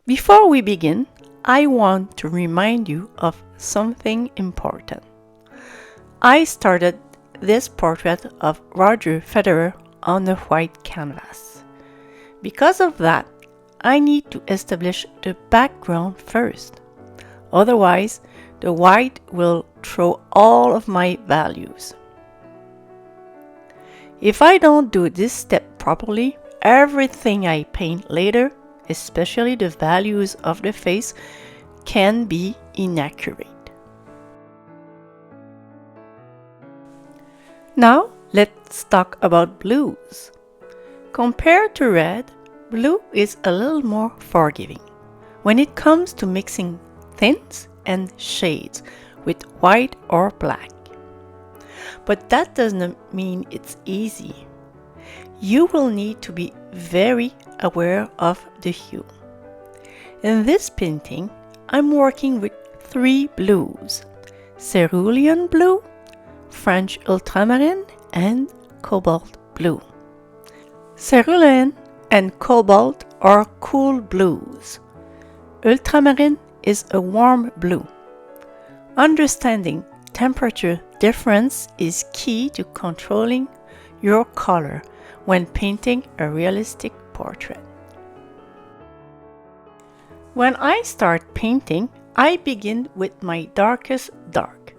Before we begin, I want to remind you of something important. I started this portrait of Roger Federer on a white canvas. Because of that, I need to establish the background first. Otherwise, the white will throw all of my values. If I don't do this step properly, everything I paint later, especially the values of the face, can be inaccurate. Now, let's talk about blues. Compared to red, blue is a little more forgiving when it comes to mixing tints and shades with white or black. But that doesn't mean it's easy. You will need to be very aware of the hue. In this painting, I'm working with 3 blues: cerulean blue, French ultramarine, and cobalt blue. Cerulean and cobalt are cool blues. Ultramarine is a warm blue. Understanding temperature difference is key to controlling your color when painting a realistic portrait. When I start painting, I begin with my darkest dark.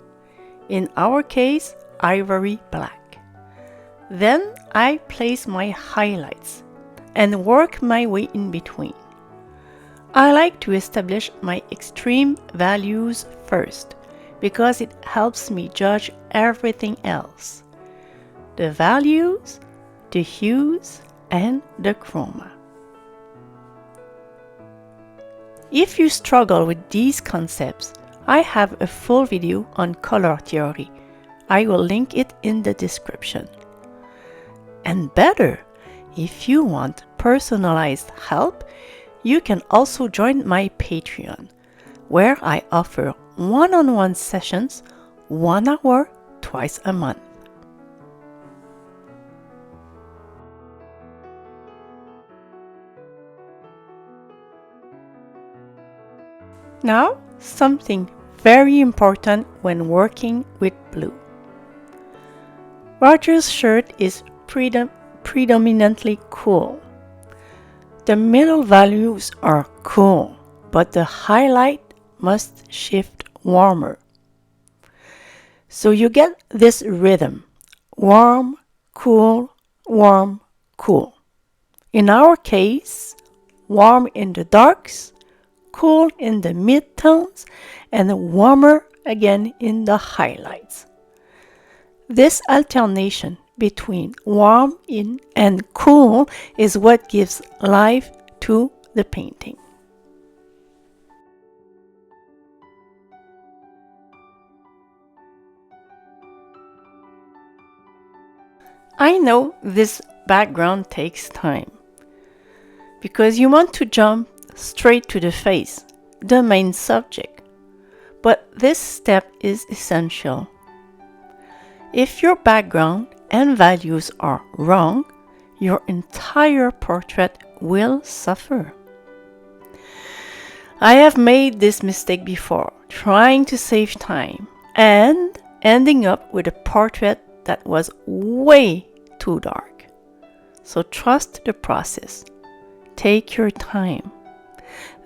In our case, ivory black. Then I place my highlights and work my way in between. I like to establish my extreme values first because it helps me judge everything else: the values, the hues, and the chroma. If you struggle with these concepts, I have a full video on color theory. I will link it in the description. And better, if you want personalized help, you can also join my Patreon, where I offer one-on-one sessions, 1 hour, twice a month. Now, something very important when working with blue. Roger's shirt is predominantly cool. The middle values are cool, but the highlight must shift warmer. So you get this rhythm: warm, cool, warm, cool. In our case, warm in the darks, cool in the midtones, and warmer again in the highlights. This alternation between warm in and cool is what gives life to the painting. I know this background takes time because you want to jump straight to the face, the main subject. But this step is essential. If your background and values are wrong, your entire portrait will suffer. I have made this mistake before, trying to save time and ending up with a portrait that was way too dark. So trust the process. Take your time.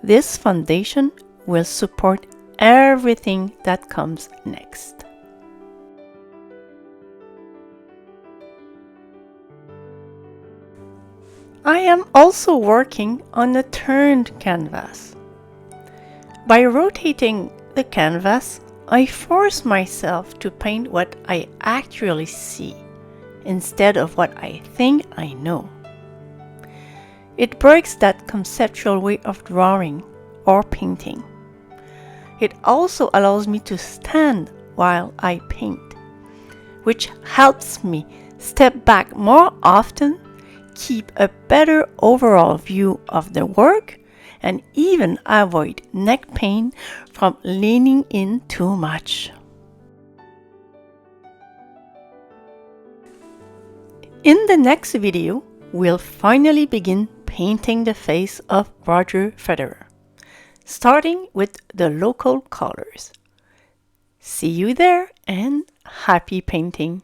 This foundation will support everything that comes next. I am also working on a turned canvas. By rotating the canvas, I force myself to paint what I actually see instead of what I think I know. It breaks that conceptual way of drawing or painting. It also allows me to stand while I paint, which helps me step back more often, keep a better overall view of the work, and even avoid neck pain from leaning in too much. In the next video, we'll finally begin painting the face of Roger Federer. starting with the local colors. See you there and happy painting!